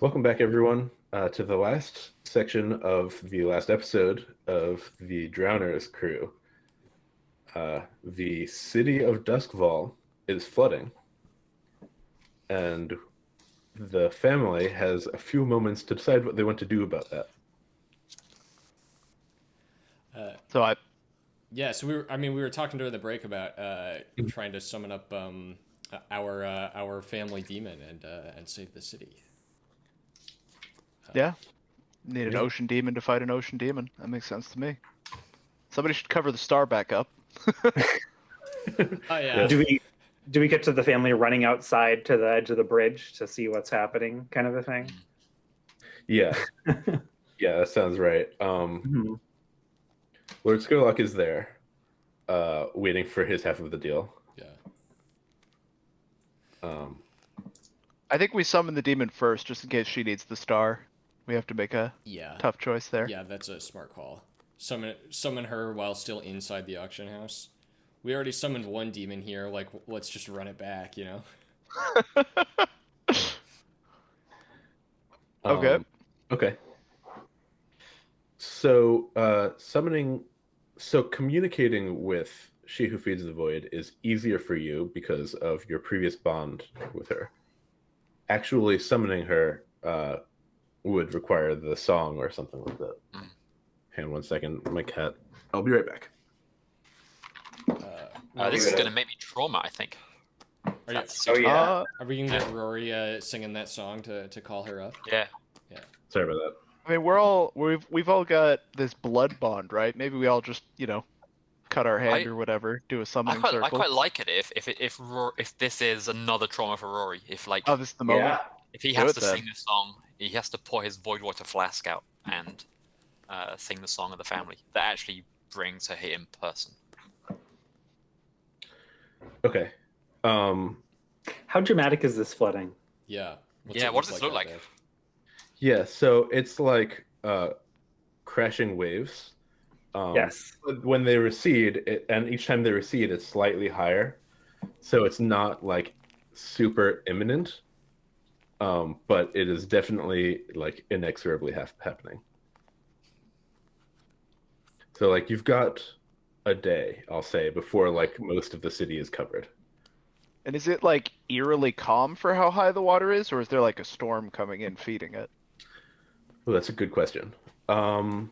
Welcome back, everyone, to the last section of the last episode of the Drowners crew. The city of Duskval is flooding, and the family has a few moments to decide what they want to do about that. So I Yeah, so we were talking during the break about trying to summon up our family demon and save the city. need an Yeah. ocean demon to fight an ocean demon. That makes sense to me. Somebody should cover the star back up. Oh yeah. Do we get to the family running outside to the edge of the bridge to see what's happening, kind of a thing? Yeah, yeah, that sounds right. Mhm. Lord Skurlock is there, waiting for his half of the deal. Yeah. I think we summon the demon first, just in case she needs the star. We have to make a Yeah. tough choice there. Yeah, that's a smart call. Summon her while still inside the auction house. We already summoned one demon here. Like, let's just run it back, you know? Okay. Okay. So, communicating with She Who Feeds the Void is easier for you because of your previous bond with her. Actually, summoning her would require the song or something like that. Hang on 1 second, my cat. I'll be right back. This is going to make me trauma, I think. Oh yeah. Are we gonna get Rauiri singing that song to call her up? Yeah. Sorry about that. I mean, we've all got this blood bond, right? Maybe we all just cut our hand or whatever, do a I summoning quite, circle. I quite like it if this is another trauma for Rory. If this is the moment. Yeah. if he do has it to then. sing this song, he has to pour his void water flask out and sing the song of the family. That actually brings her here in person. Okay. How dramatic is this flooding? Yeah. Yeah, what does this look out like? there? Yeah, so it's like crashing waves. Yes. When they recede, and each time they recede, it's slightly higher. So it's not like super imminent, but it is definitely like inexorably happening. So like you've got a day, I'll say, before like most of the city is covered. And is it like eerily calm for how high the water is, or is there like a storm coming in feeding it? Oh, that's a good question. Yeah.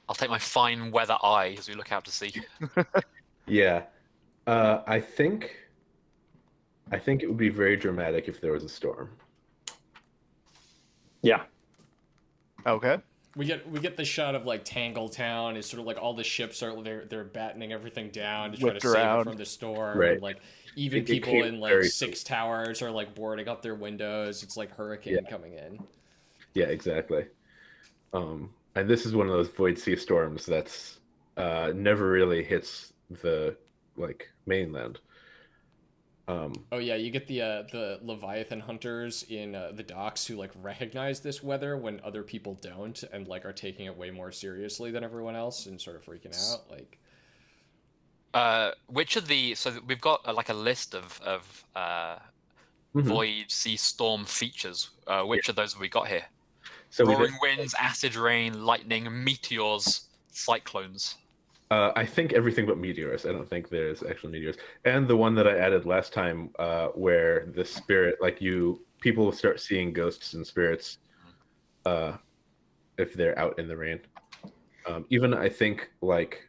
I'll take my fine weather eye as we look out to sea. Yeah, I think it would be very dramatic if there was a storm. Yeah. Okay. We get the shot of like Tangletown. Is sort of like all the ships are they're battening everything down to try Whipped to save around. it from the storm. Right. And, like even It people came in like very 6 towers are like boarding up their windows. It's like hurricane coming in. Yeah, exactly. And this is one of those void sea storms that's never really hits the like mainland. Oh yeah, you get the Leviathan hunters in the docks who like recognize this weather when other people don't, and like are taking it way more seriously than everyone else and sort of freaking out. Like, Which of the so we've got like a list of Mhm. void sea storm features. Which of those have we got here? So we Roaring winds, acid rain, lightning, meteors, cyclones. I think everything but meteors. I don't think there's actual meteors. And the one that I added last time, where the spirit, like people start seeing ghosts and spirits, if they're out in the rain. Even I think like,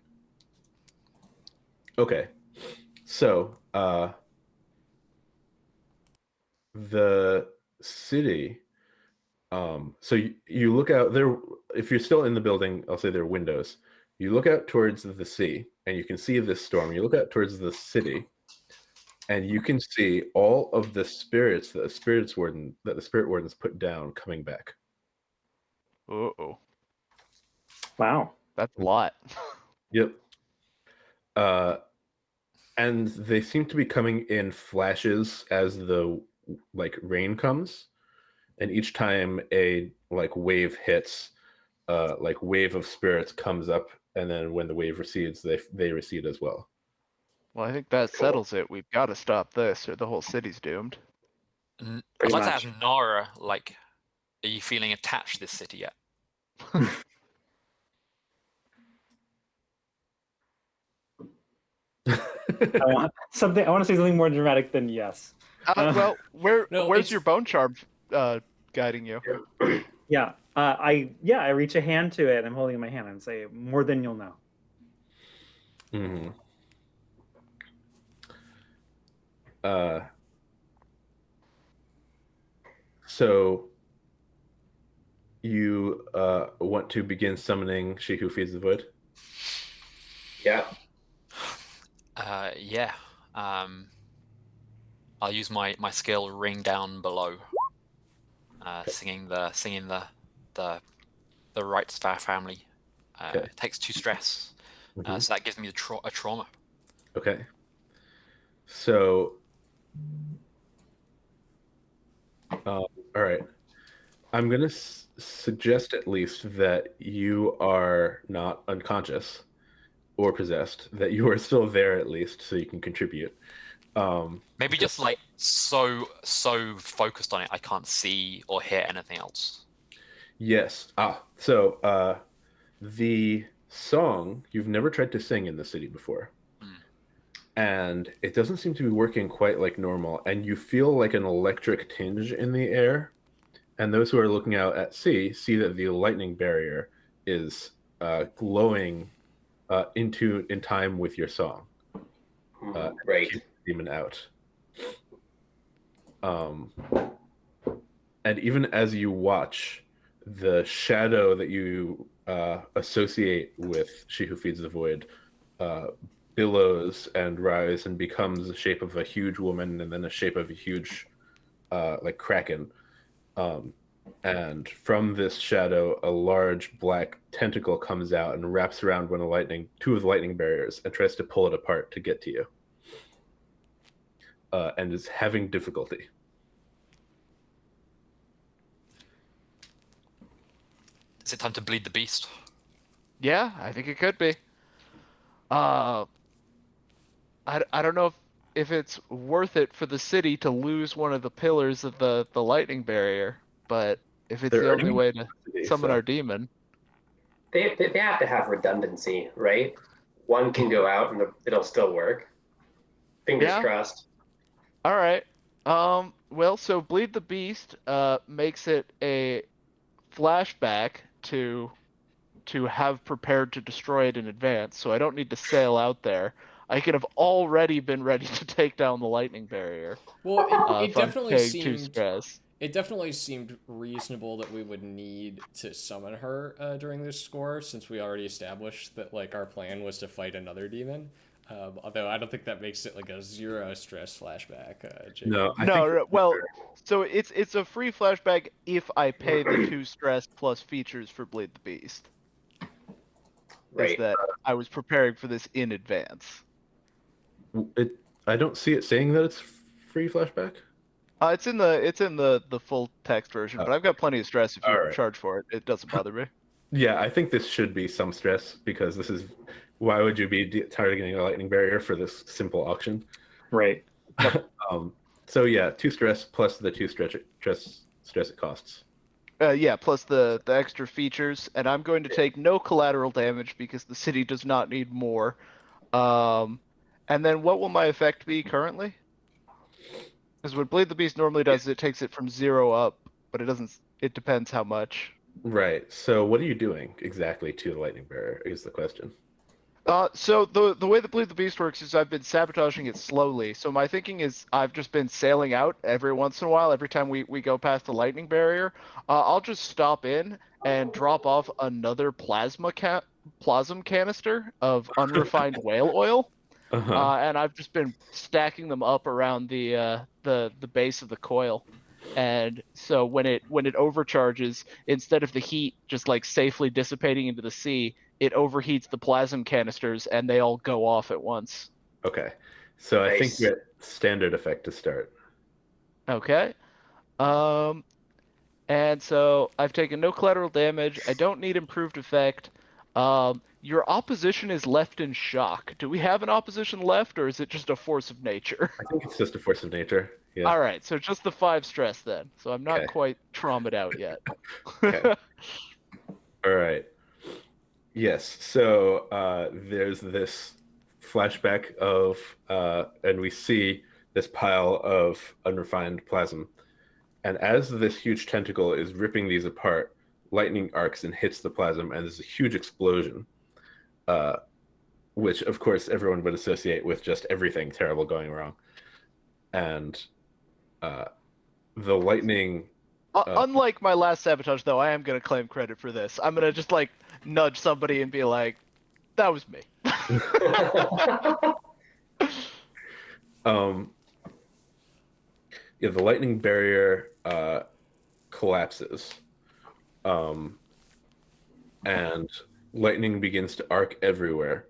okay, so the city. So you look out there. If you're still in the building, I'll say there are windows. You look out towards the sea, and you can see this storm. You look out towards the city, and you can see all of the spirits that the spirit wardens put down coming back. Uh-oh. Wow. That's a lot. Yep. And they seem to be coming in flashes as the like rain comes, and each time a like wave hits, like wave of spirits comes up, and then when the wave recedes, they recede as well. Well, I think that settles it. We've got to stop this, or the whole city's doomed. I'd Pretty like much. to ask Nara, like, are you feeling attached to this city yet? I want something. I want to say something more dramatic than yes. Well, No, where's it's- your bone charm guiding you? Yeah. I reach a hand to it. I'm holding it in my hand and say, "More than you'll know." Mm-hmm. So you want to begin summoning She Who Feeds the Void? Yeah. Yeah. I'll use my skill Ring Down Below. Singing the rights of our family. Okay. It takes 2 stress. Mhm. So that gives me a trauma. Okay. So, all right. I'm going to suggest at least that you are not unconscious or possessed, that you are still there at least, so you can contribute. Maybe just like so focused on it, I can't see or hear anything else. Yes. So the song you've never tried to sing in the city before. And it doesn't seem to be working quite like normal, and you feel like an electric tinge in the air. And those who are looking out at sea see that the lightning barrier is glowing in time with your song. Right. Keep the demon out. And even as you watch, the shadow that you associate with She Who Feeds the Void billows and rise and becomes the shape of a huge woman and then the shape of a huge like kraken. And from this shadow, a large black tentacle comes out and wraps around two of the lightning barriers and tries to pull it apart to get to you. And is having difficulty. Is it time to bleed the beast? Yeah, I think it could be. I don't know if it's worth it for the city to lose one of the pillars of the lightning barrier, but if it's There the are only way to demons, summon so- our demon. They have to have redundancy, right? One can go out and it'll still work. Fingers Yeah. crossed. All right. Well, so bleed the beast makes it a flashback to have prepared to destroy it in advance, so I don't need to sail out there. I could have already been ready to take down the lightning barrier. Well, it If I'm definitely paying 2 seemed stress. it definitely seemed reasonable that we would need to summon her during this score, since we already established that like our plan was to fight another demon. Although I don't think that makes it like a 0 stress flashback. Jacob. No, I No, think no, well, so it's a free flashback if I pay the 2 stress plus features for bleed the beast. Right. Is that I was preparing for this in advance. I don't see it saying that it's free flashback. It's in the full text version, but I've got plenty of stress if you Alright. charge for it. It doesn't bother me. Yeah, I think this should be some stress because why would you be targeting a lightning barrier for this simple auction? Right. So yeah, 2 stress plus the 2 stress it costs. Yeah, plus the extra features, and I'm going to take no collateral damage because the city does not need more. And then what will my effect be currently? Because what Bleed the Beast normally does, it takes it from 0 up, but it doesn't. It depends how much. Right. So what are you doing exactly to the lightning barrier is the question. So the way the Bleed the Beast works is I've been sabotaging it slowly. So my thinking is I've just been sailing out every once in a while. Every time we go past the lightning barrier, I'll just stop in and drop off another plasm canister of unrefined whale oil. And I've just been stacking them up around the base of the coil. And so when it overcharges, instead of the heat just like safely dissipating into the sea, it overheats the plasm canisters and they all go off at once. Okay. So I think Nice. you're at standard effect to start. Okay. And so I've taken no collateral damage. I don't need improved effect. Your opposition is left in shock. Do we have an opposition left, or is it just a force of nature? I think it's just a force of nature. Yeah. All right, so just the 5 stress then. So I'm not Okay. quite traumatized out yet. Okay. All right. Yes. So there's this flashback of, and we see this pile of unrefined plasm. And as this huge tentacle is ripping these apart, lightning arcs and hits the plasm, and there's a huge explosion, which, of course, everyone would associate with just everything terrible going wrong. And the lightning... Unlike my last sabotage, though, I am going to claim credit for this. I'm going to just, like, nudge somebody and be like, that was me. Yeah, the lightning barrier collapses. And lightning begins to arc everywhere.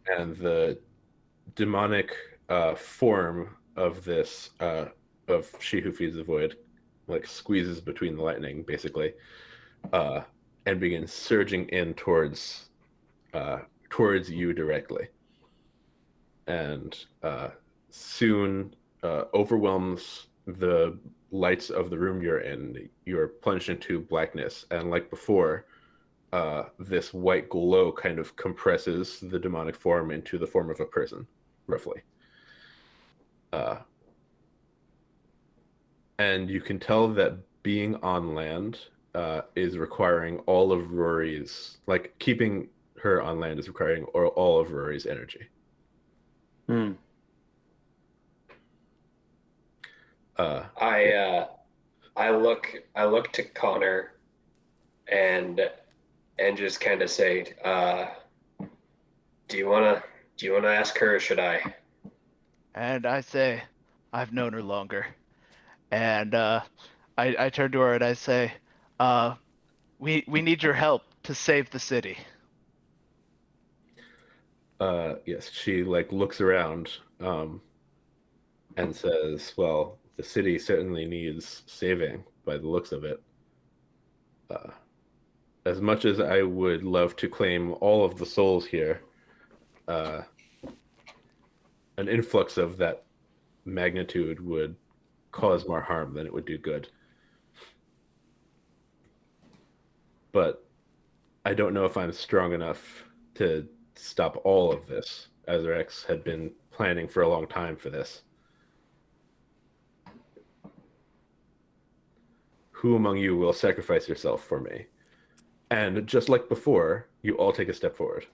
And the demonic form of this, of She Who Feeds the Void, like squeezes between the lightning, basically, and begins surging in towards you directly. And soon overwhelms the lights of the room you're in. You're plunged into blackness, and like before, this white glow kind of compresses the demonic form into the form of a person, roughly. And you can tell that being on land is requiring all of Rory's, like keeping her on land is requiring all of Rory's energy. Hmm. I look to Connor and just kind of say, do you wanna ask her, or should I? And I say, I've known her longer. And I turn to her and I say, we need your help to save the city. Yes, she like looks around and says, well, the city certainly needs saving by the looks of it. As much as I would love to claim all of the souls here, an influx of that magnitude would cause more harm than it would do good. But I don't know if I'm strong enough to stop all of this. Azrax had been planning for a long time for this. Who among you will sacrifice yourself for me? And just like before, you all take a step forward.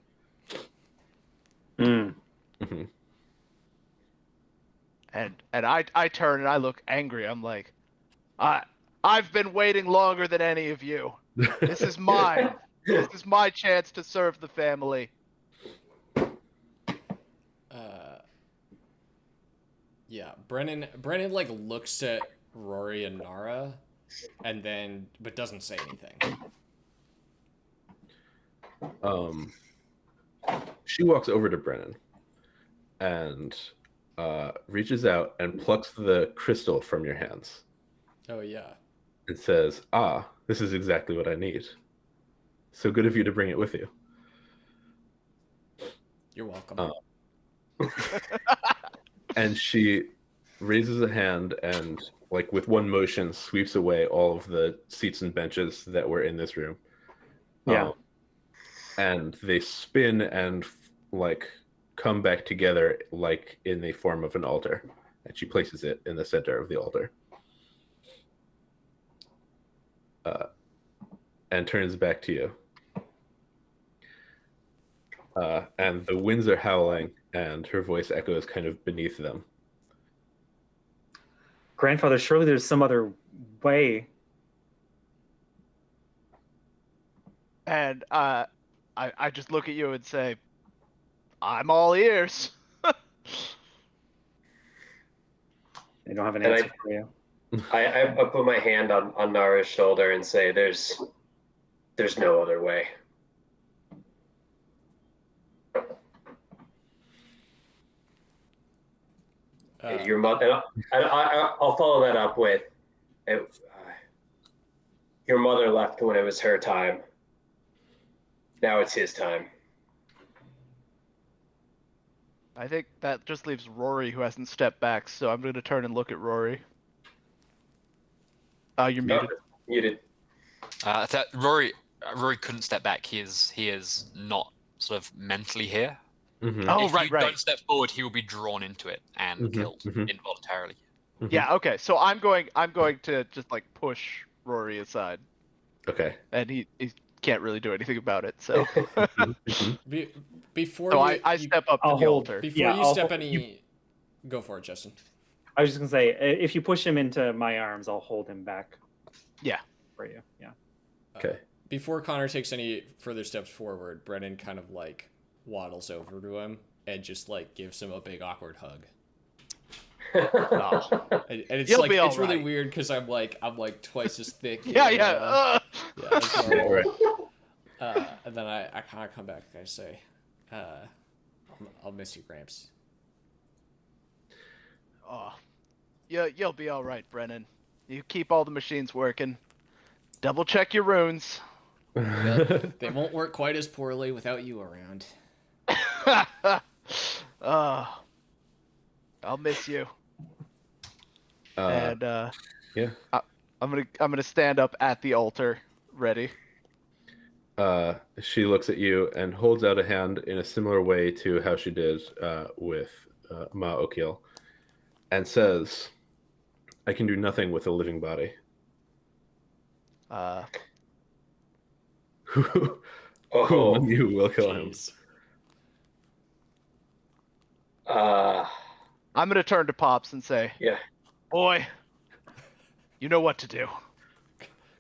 Mm. Mm-hmm. And I turn and I look angry. I'm like, I've been waiting longer than any of you. This is mine. This is my chance to serve the family. Yeah, Brennan like looks at Rory and Nara, and then but doesn't say anything. She walks over to Brennan and reaches out and plucks the crystal from your hands. Oh yeah. And says, this is exactly what I need. So good of you to bring it with you. You're welcome. And she raises a hand and, like, with one motion, sweeps away all of the seats and benches that were in this room. Yeah. And they spin and, like, come back together, like, in the form of an altar. And she places it in the center of the altar. And turns back to you. And the winds are howling, and her voice echoes kind of beneath them. Grandfather, surely there's some other way. And I just look at you and say, I'm all ears. I don't have an And answer for you. I put my hand on Nara's shoulder and say, there's no other way. Your mother. I'll follow that up with, your mother left when it was her time. Now it's his time. I think that just leaves Rauiri, who hasn't stepped back. So I'm going to turn and look at Rauiri. You're muted. Muted. Rory couldn't step back. He is not sort of mentally here. Mm-hmm. Oh, If right, you right. don't step forward, he will be drawn into it and killed involuntarily. Mm-hmm. Yeah. Okay. So I'm going to just like push Rauiri aside, Okay. and he can't really do anything about it. So Before so you, I step up to I'll the hold- altar. before Yeah, you I'll step hold- any, go for it, Justin. I was just gonna say, if you push him into my arms, I'll hold him back. Yeah. For you. Yeah. Okay. Before Connor takes any further steps forward, Brennan kind of like waddles over to him and just like gives him a big awkward hug. Oh. And it's You'll like be all it's really right. weird because I'm like twice as thick. Yeah. and, Yeah. yeah, that's Yeah, normal. right. And then I kind of come back and I say, I'll miss you, Gramps. Oh. Yeah. You'll be all right, Brennan. You keep all the machines working. Double check your runes. They won't work quite as poorly without you around. I'll miss you. And And yeah. I'm gonna stand up at the altar, ready. She looks at you and holds out a hand in a similar way to how she did with Ma Okil, and says, "I can do nothing with a living body." Who Oh, among you will kill him? Jeez. I'm gonna turn to Pops and say, yeah. "Boy, you know what to do."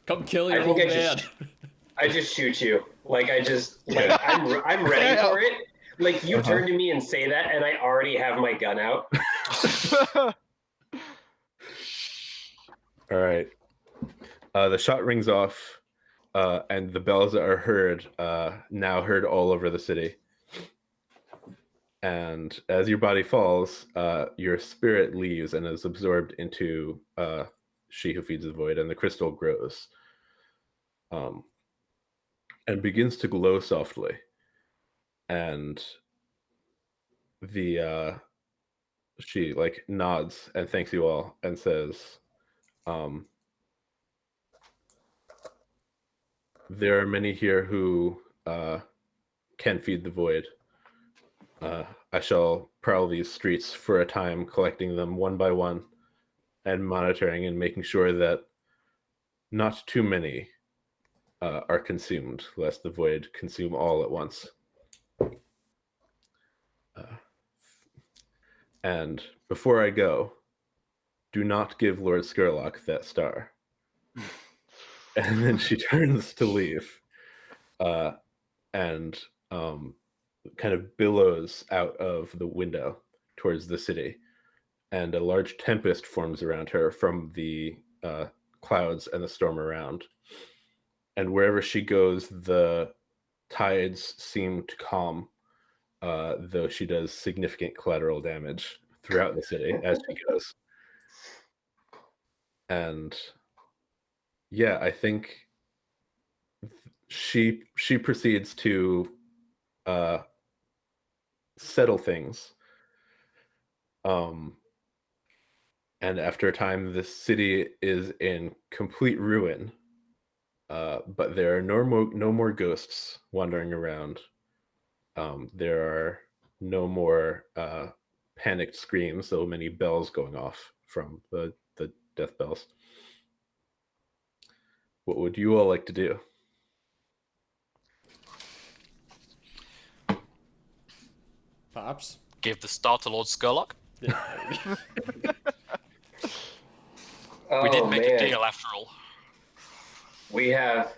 Come kill I your think old I man. I just shoot you. Like I'm ready for it. Like you turn to me and say that, and I already have my gun out. All right. The shot rings off, and the bells are heard, now heard all over the city. And as your body falls, your spirit leaves and is absorbed into She Who Feeds the Void, and the crystal grows. And begins to glow softly. And she like nods and thanks you all and says, there are many here who can feed the void. I shall prowl these streets for a time, collecting them one by one and monitoring and making sure that not too many are consumed, lest the void consume all at once. And before I go, do not give Lord Skurlock that star. And then she turns to leave, and kind of billows out of the window towards the city, and a large tempest forms around her from the clouds and the storm around. And wherever she goes, the tides seem to calm, though she does significant collateral damage throughout the city as she goes. And yeah, I think she proceeds to settle things. And after a time, the city is in complete ruin. But there are no more ghosts wandering around. There are no more panicked screams, so many bells going off from the death bells. What would you all like to do? Pops? Give the star to Lord Skurlock. Oh, We did make a man. deal after all. We have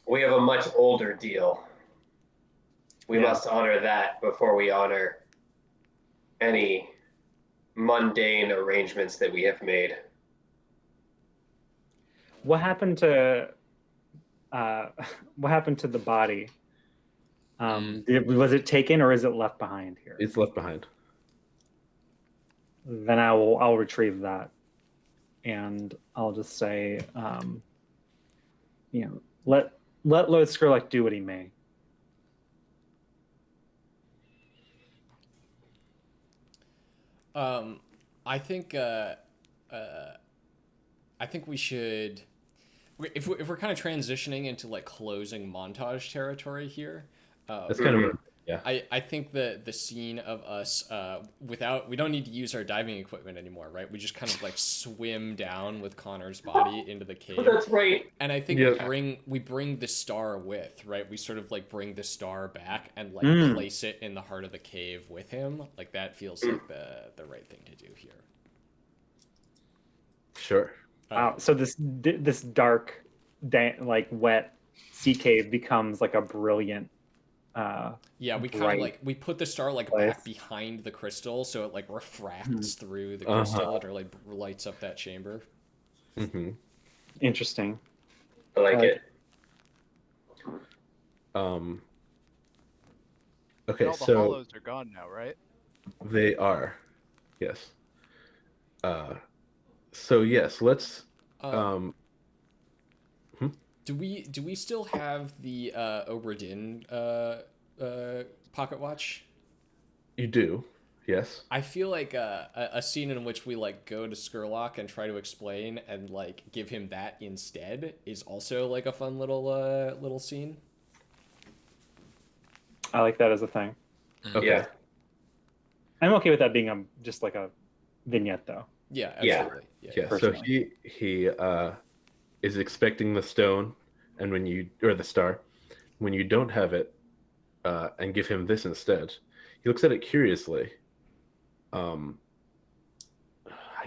a much older deal. We must honor that before we honor any mundane arrangements that we have made. What happened to the body? Was it taken or is it left behind here? It's left behind. Then I'll retrieve that, and I'll just say, let Lord Skurlock do what he may. I think we should, if we're kind of transitioning into like closing montage territory here. That's kind of yeah. I think the scene of us we don't need to use our diving equipment anymore, right? We just kind of like swim down with Connor's body into the cave. That's right. And I think we bring the star with, right? We sort of like bring the star back and like place it in the heart of the cave with him. Like that feels like the right thing to do here. Sure. Wow. So this dark, like wet sea cave becomes like a brilliant. Yeah, we kind of like we put the star like back behind the crystal, so it like refracts through the crystal and like lights up that chamber. Mm-hmm. Interesting. I like it. Okay, all the so hollows are gone now, right? they are, yes. So yes, let's. Do we still have the Obra Dinn pocket watch? You do, yes. I feel like a scene in which we like go to Skurlock and try to explain and like give him that instead is also like a fun little scene. I like that as a thing. Okay. Yeah. I'm okay with that being just like a vignette, though. Yeah, absolutely. Yeah. So he is expecting the stone, and or the star, when you don't have it, and give him this instead, he looks at it curiously. I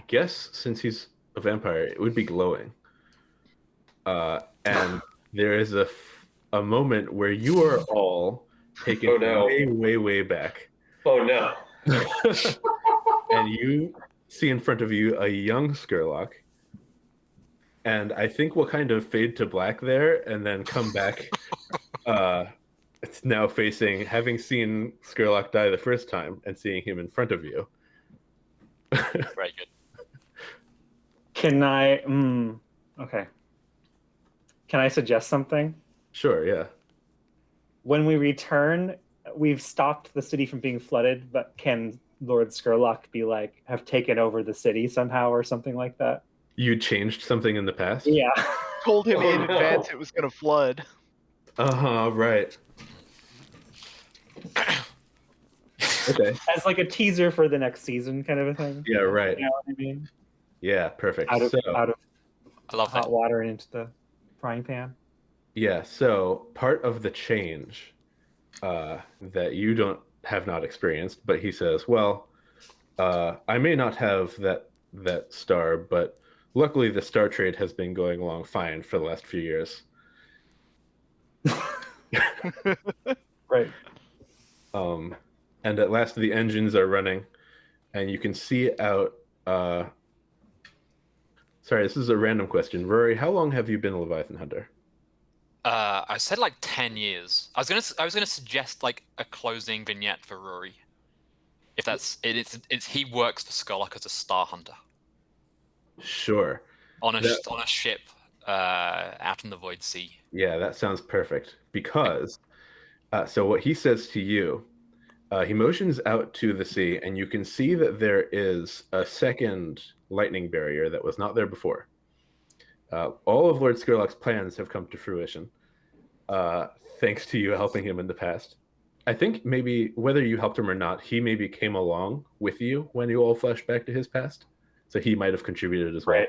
guess since he's a vampire, it would be glowing. And there is a moment where you are all taken way back. Oh no. And you see in front of you a young Skurlock. And I think we'll kind of fade to black there and then come back. It's now facing, having seen Skurlock die the first time and seeing him in front of you. Very good. Can I? Okay. Can I suggest something? Sure, yeah. When we return, we've stopped the city from being flooded, but can Lord Skurlock be like, have taken over the city somehow or something like that? You changed something in the past? Yeah. Told him in advance it was gonna flood. Right. Okay. As like a teaser for the next season, kind of a thing. Yeah, right. You know what I mean? Yeah, perfect. Out of I love hot that. water and into the frying pan. Yeah, so part of the change that you have not experienced, but he says, well, I may not have that star, but luckily the star trade has been going along fine for the last few years. Right. And at last the engines are running, and you can see out. Sorry, this is a random question. Rauiri, how long have you been a Leviathan hunter? I said like 10 years. I was gonna suggest like a closing vignette for Rauiri. If that's it's he works for Skurlock as a star hunter. Sure. On a ship out in the void sea. Yeah, that sounds perfect. Because so what he says to you, he motions out to the sea, and you can see that there is a second lightning barrier that was not there before. All of Lord Skurlock's plans have come to fruition, thanks to you helping him in the past. I think maybe, whether you helped him or not, he maybe came along with you when you all flashed back to his past. So he might have contributed as well. Right.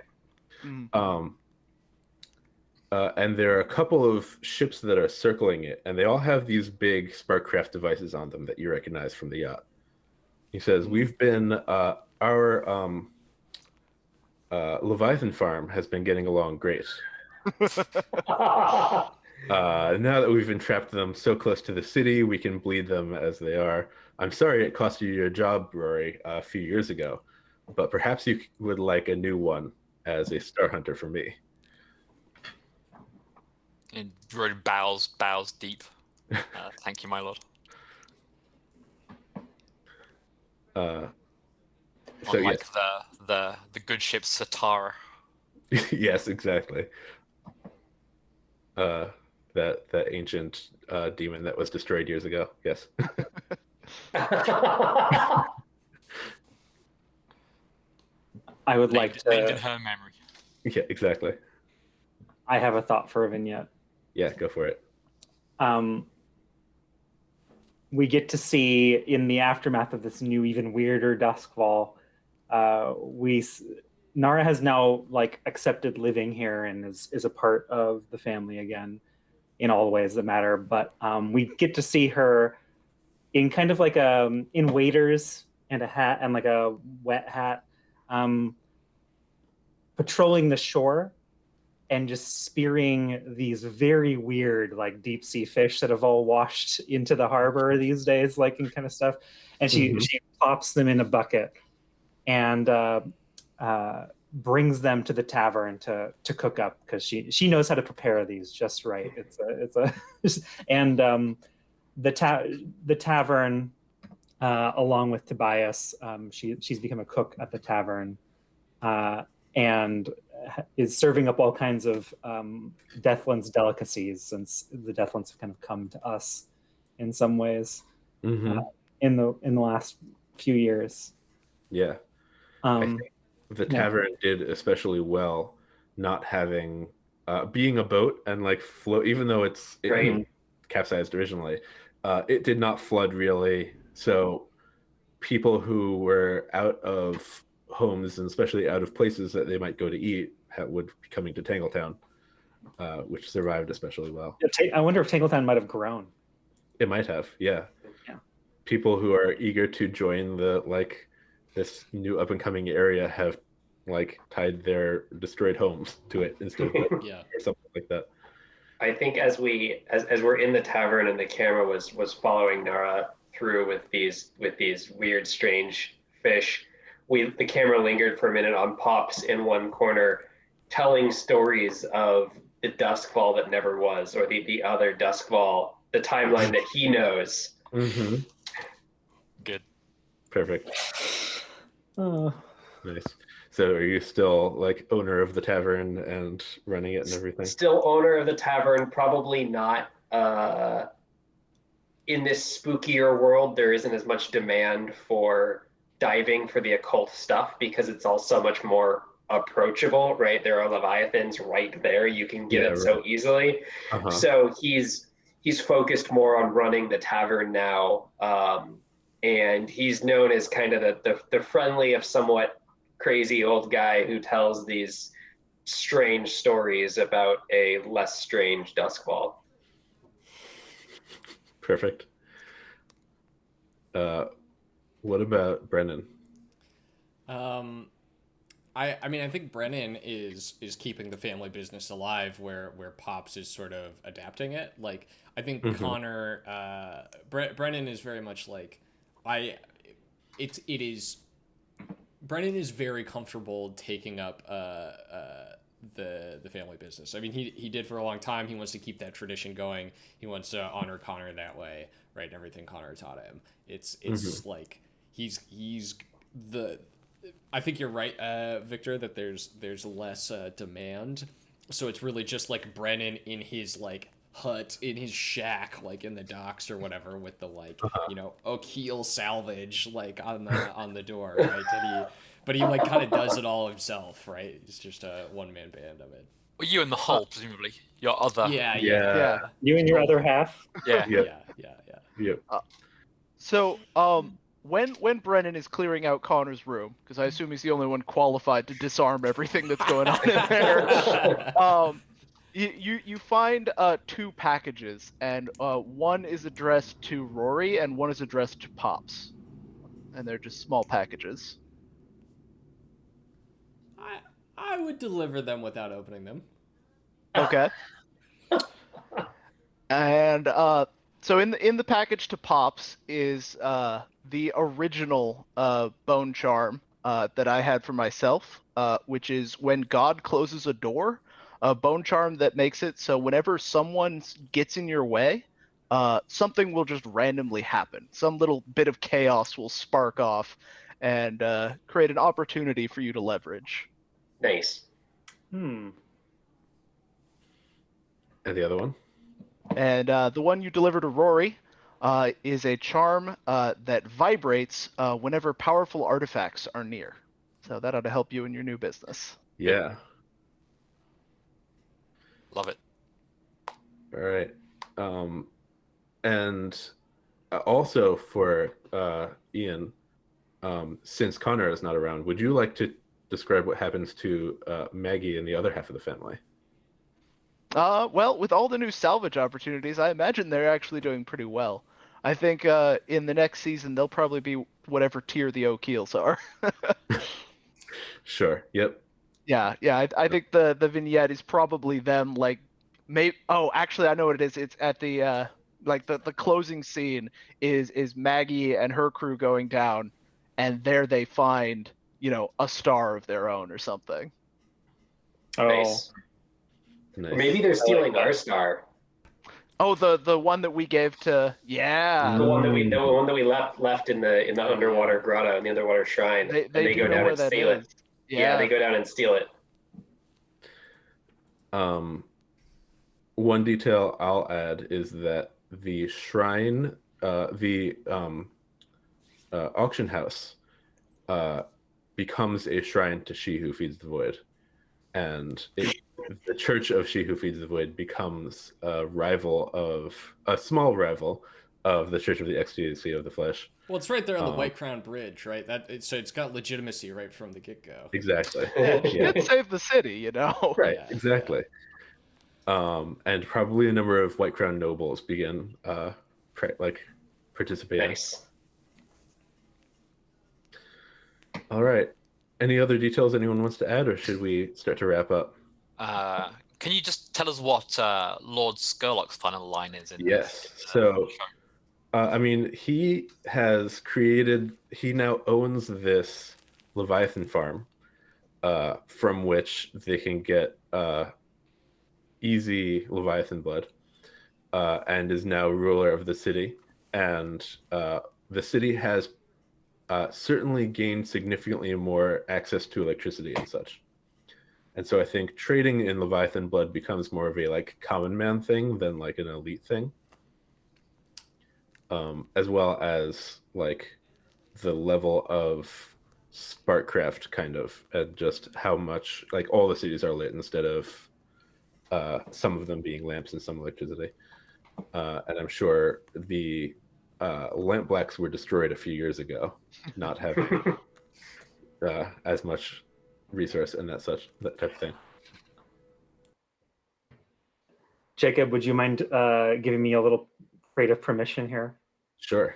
And there are a couple of ships that are circling it, and they all have these big Sparkcraft devices on them that you recognize from the yacht. He says, we've been, our Leviathan farm has been getting along great. Now that we've entrapped them so close to the city, we can bleed them as they are. I'm sorry it cost you your job, Rauiri, a few years ago, but perhaps you would like a new one as a star hunter for me. And Rauiri bows deep. Thank you, my lord. So Unlike the good ship Satara. Yes, exactly. that ancient demon that was destroyed years ago. Yes. I would like named in to. her memory. Yeah, exactly. I have a thought for a vignette. Yeah, go for it. We get to see in the aftermath of this new, even weirder Duskfall. Nara has now like accepted living here and is a part of the family again, in all the ways that matter. But we get to see her in kind of like in waders and a hat and like a wet hat, patrolling the shore and just spearing these very weird like deep sea fish that have all washed into the harbor these days, like and kind of stuff. And she pops them in a bucket and brings them to the tavern to cook up because she knows how to prepare these just right. It's a and the tavern along with Tobias, she's become a cook at the tavern and is serving up all kinds of Deathlands delicacies, since the Deathlands have kind of come to us in some ways in the last few years. Yeah. I think the tavern did especially well not having being a boat and like float, even though it capsized originally, it did not flood really, so people who were out of homes and especially out of places that they might go to eat would be coming to Tangletown, which survived especially well. I wonder if Tangletown might have grown. It might have, yeah. People who are eager to join this new up and coming area have like tied their destroyed homes to it instead of or something like that. I think as we're in the tavern and the camera was following Nara through with these weird strange fish, the camera lingered for a minute on Pops in one corner, telling stories of the Duskfall that never was, or the other Duskfall, the timeline that he knows. Good. Perfect. Nice. So are you still like owner of the tavern and running it and everything? Still owner of the tavern, probably not. In this spookier world, there isn't as much demand for diving for the occult stuff because it's all so much more approachable, right? There are Leviathans right there. You can get it so easily. So he's focused more on running the tavern now. And he's known as kind of the friendly of somewhat crazy old guy who tells these strange stories about a less strange Duskfall. Perfect. What about Brennan? I mean, I think Brennan is keeping the family business alive, where Pops is sort of adapting it. Like, I think Conor, Brennan is very much like, Brennan is very comfortable taking up the family business. I mean, he did for a long time. He wants to keep that tradition going. He wants to honor Conor that way, right? And everything Conor taught him. It's like he's the. I think you're right, Victor, that there's less demand. So it's really just like Brennan in his like hut, in his shack, like in the docks or whatever, with the like O'Keel salvage like on the door, right? But he like kind of does it all himself, right? He's just a one-man band of it. Well, you and the whole, presumably your other. Yeah. You and your other half. Yeah. So when Brennan is clearing out Connor's room, because I assume he's the only one qualified to disarm everything that's going on in there, you find two packages, and one is addressed to Rauiri and one is addressed to Pops, and they're just small packages. I would deliver them without opening them. Okay. And so in the package to Pops is the original bone charm that I had for myself, which is when God closes a door, a bone charm that makes it so whenever someone gets in your way, something will just randomly happen. Some little bit of chaos will spark off and create an opportunity for you to leverage. Nice. And the other one? And the one you deliver to Rauiri is a charm that vibrates whenever powerful artifacts are near. So that ought to help you in your new business. Yeah. Love it. All right. And also for Ian, since Conor is not around, would you like to describe what happens to Maggie and the other half of the family? Well, with all the new salvage opportunities, I imagine they're actually doing pretty well. I think in the next season they'll probably be whatever tier the O'Keels are. Sure. Yep. Yeah. I think the vignette is probably them like, Oh, actually, I know what it is. It's at the like the closing scene is Maggie and her crew going down, and there they find a star of their own or something. Oh, Nice. Nice. Or maybe they're stealing our star. Oh, the one that we gave to The one that we left in the underwater grotto in the underwater shrine. They go down and steal it. Yeah, they go down and steal it. One detail I'll add is that the shrine, the auction house, becomes a shrine to She Who Feeds the Void, and the Church of She Who Feeds the Void becomes a small rival of the Church of the XTC of the Flesh. Well, it's right there on the White Crown Bridge, right? So it's got legitimacy right from the get-go. Exactly. Yeah, it saved the city, Right. Yeah, exactly. And probably a number of White Crown nobles begin participating. Nice. All right. Any other details anyone wants to add, or should we start to wrap up? Can you just tell us what Lord Skurlock's final line is? Yes. So, I mean, he now owns this Leviathan farm, from which they can get easy Leviathan blood, and is now ruler of the city. And the city has certainly gained significantly more access to electricity and such. And so I think trading in Leviathan blood becomes more of a common man thing than an elite thing. As well as the level of sparkcraft and just how much all the cities are lit instead of some of them being lamps and some electricity. And I'm sure the lamp blacks were destroyed a few years ago, not having as much resource and that type of thing. Jacob, would you mind giving me a little creative permission here? Sure.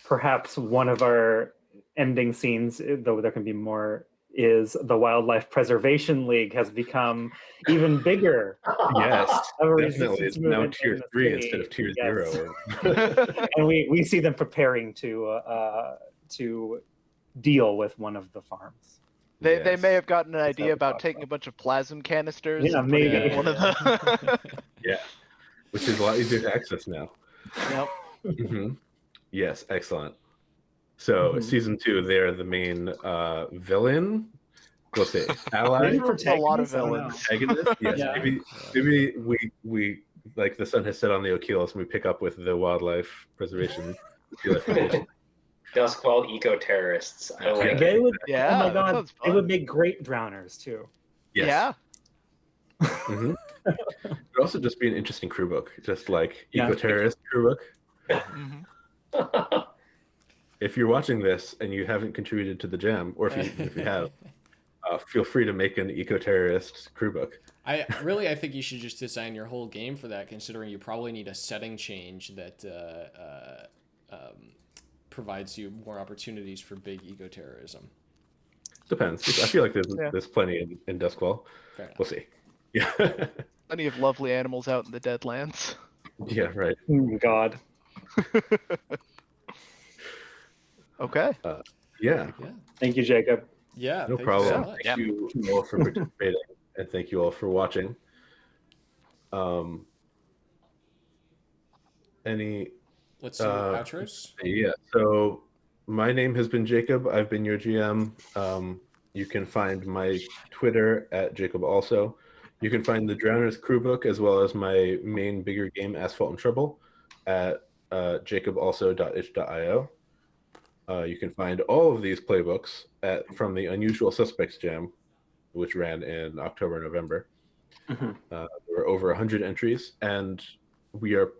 Perhaps one of our ending scenes, though there can be more, is the Wildlife Preservation League has become even bigger. Yes, definitely. Resistance It's now movement tier in the 3 city. instead of tier Yes. 0. And we see them preparing to deal with one of the farms. They may have gotten an That's idea how we about talk taking a bunch of plasm canisters. Yeah, and putting maybe. it in one of the. Yeah, which is a lot easier to access now. Yep. Mm-hmm. Yes, excellent. So season 2, they're the main villain. We'll say ally. There's a lot of villains. Antagonist. Yes, Yeah. maybe we the sun has set on the O'Keels and we pick up with the wildlife preservation. Dusk Quell eco-terrorists. I like They it. would, Yeah. oh my that god, sounds they fun. would make great drowners too. Yes. Yeah. Mm-hmm. It would also just be an interesting crew book, just Yeah. eco-terrorist crew book. Mhm. If you're watching this and you haven't contributed to the jam, or if you have, feel free to make an eco-terrorist crew book. I think you should just design your whole game for that, considering you probably need a setting change that provides you more opportunities for big eco-terrorism. Depends. I feel like there's plenty in Duskwall. Fair enough. We'll see. Yeah. Plenty of lovely animals out in the Deadlands. Yeah. Right. Oh god. Okay. Yeah. Yeah. Thank you, Jacob. Yeah. No thank you so problem. much. Thank you all for participating, and thank you all for watching. Let's do outros. Yeah. So my name has been Jacob. I've been your GM. You can find my Twitter at Jacob also. You can find the Drowner's crew book as well as my main bigger game, Asphalt and Trouble, at jacobalso.itch.io. You can find all of these playbooks from the Unusual Suspects Jam, which ran in October, November. There were over 100 entries, and we are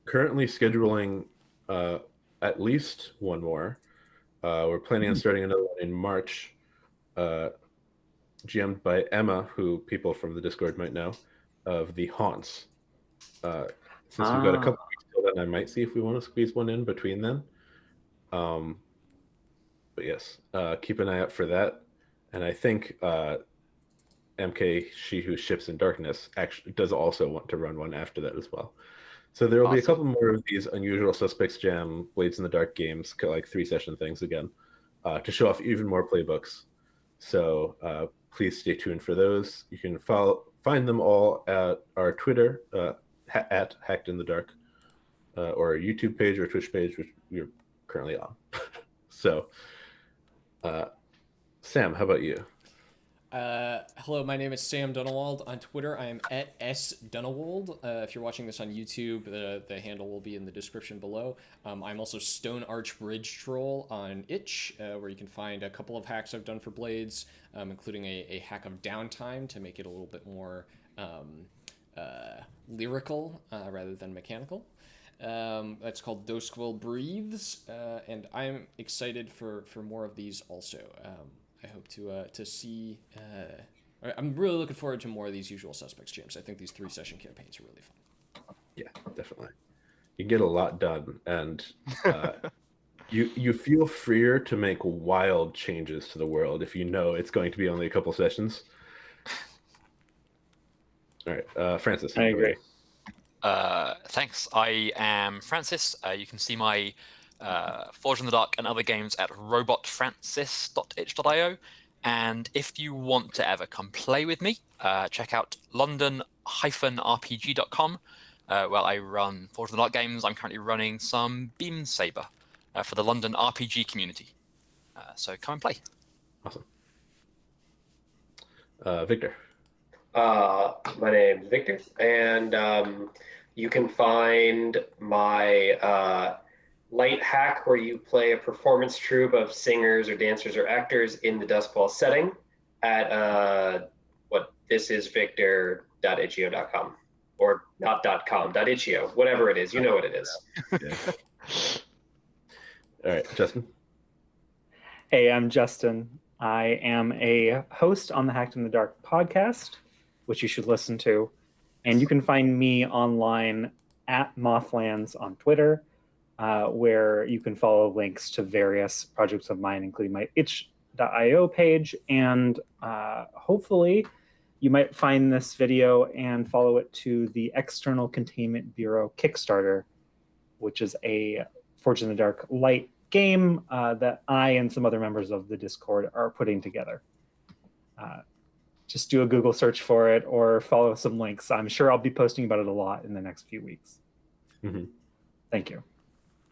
currently scheduling at least one more. We're planning on starting another one in March, GM'd by Emma, who people from the Discord might know, of the Haunts. Since we've got a couple weeks till then, I might see if we want to squeeze one in between then. But yes, keep an eye out for that. And I think MK, She Who Ships in Darkness, actually does also want to run one after that as well. So there will be a couple more of these Unusual Suspects Jam, Blades in the Dark games, like 3-session things again, to show off even more playbooks. So please stay tuned for those. You can find them all at our Twitter, at Hacked in the Dark, or our YouTube page or Twitch page, which we're currently on. So, Sam, how about you? Hello, my name is Sam Dunewald. On Twitter, I am at @sdunewald. If you're watching this on YouTube, the handle will be in the description below. I'm also Stone Arch Bridge Troll on itch, where you can find a couple of hacks I've done for Blades, including a hack of downtime to make it a little bit more lyrical rather than mechanical. That's called Quell Breathes, and I'm excited for more of these also. I hope to see. I'm really looking forward to more of these Usual Suspects jams. I think these 3-session campaigns are really fun. Yeah, definitely. You get a lot done, and you feel freer to make wild changes to the world if you know it's going to be only a couple sessions. All right, Francis. I agree. Thanks. I am Francis. You can see my Forge in the Dark and other games at robotfrancis.itch.io. And if you want to ever come play with me, check out london-rpg.com. While I run Forge in the Dark games, I'm currently running some Beam Saber for the London RPG community. So come and play. Awesome. Victor. My name's Victor, and you can find my light hack where you play a performance troupe of singers or dancers or actors in the Dustball setting at thisisvictor.itch.io.com, or not .com, .itch.io, whatever it is, you know what it is. Yeah. All right, Justin. Hey, I'm Justin. I am a host on the Hacked in the Dark podcast, which you should listen to. And you can find me online at Mothlands on Twitter, where you can follow links to various projects of mine, including my itch.io page. And hopefully you might find this video and follow it to the External Containment Bureau Kickstarter, which is a Forge in the Dark light game that I and some other members of the Discord are putting together. Just do a Google search for it or follow some links. I'm sure I'll be posting about it a lot in the next few weeks. Mm-hmm. Thank you.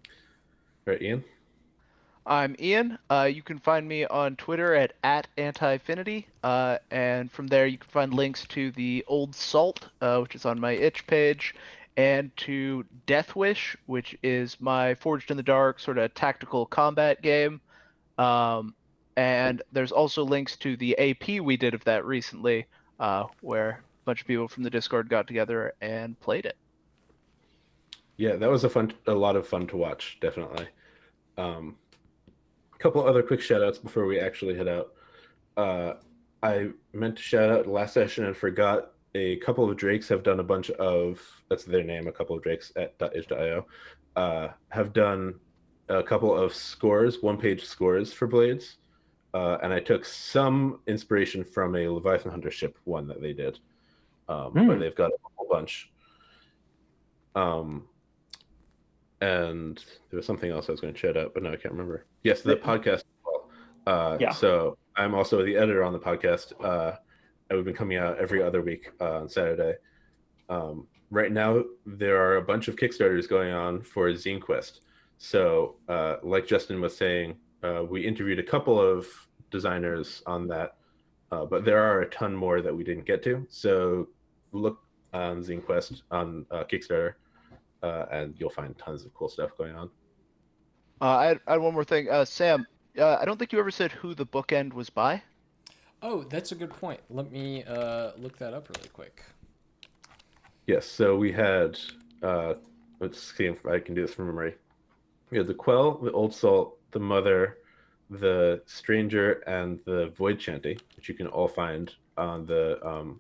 All right, Ian. I'm Ian. You can find me on Twitter at @antifinity, and from there you can find links to the Old Salt, which is on my itch page, and to Death Wish, which is my Forged in the Dark sort of tactical combat game. And there's also links to the AP we did of that recently, where a bunch of people from the Discord got together and played it. Yeah, that was a lot of fun to watch, definitely. A couple other quick shout outs before we actually head out. I meant to shout out last session and forgot. A couple of Drakes have done a bunch of, that's their name, a couple of Drakes at itch.io, have done a couple of scores, one-page scores for Blades. And I took some inspiration from a Leviathan Hunter ship one that they did. But they've got a whole bunch. And there was something else I was going to shout out, but no, I can't remember. Yes, the podcast as well. Yeah. So I'm also the editor on the podcast. And we've been coming out every other week on Saturday. Right now, there are a bunch of Kickstarters going on for Zine Quest. So like Justin was saying, we interviewed a couple of designers on that but there are a ton more that we didn't get to. So look on Zine Quest on Kickstarter, and you'll find tons of cool stuff going on. I had one more thing. Sam, I don't think you ever said who the bookend was by. Oh, that's a good point. Let me look that up really quick. Yes, so we had, let's see if I can do this from memory. We had the Quell, the Old Salt, the Mother, the Stranger, and the Void Chanty, which you can all find on the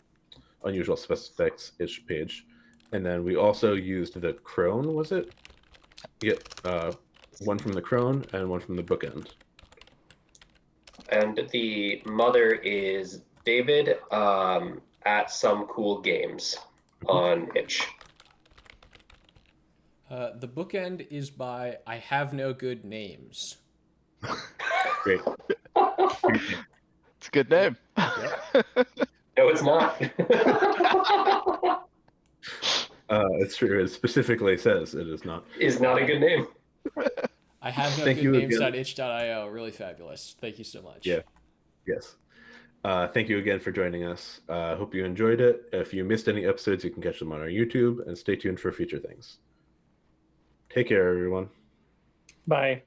Unusual Suspects-ish page. And then we also used the Crone, was it? You get one from the Crone and one from the Bookend. And the Mother is David at Some Cool Games on itch. The Bookend is by I Have No Good Names. Great. It's a good name. Yep. No, it's not. It's true. It specifically says it is not. Is not a good name. I Have No Thank Good you Names.itch.io. Really fabulous. Thank you so much. Yeah. Yes. Thank you again for joining us. Hope you enjoyed it. If you missed any episodes, you can catch them on our YouTube, and stay tuned for future things. Take care, everyone. Bye.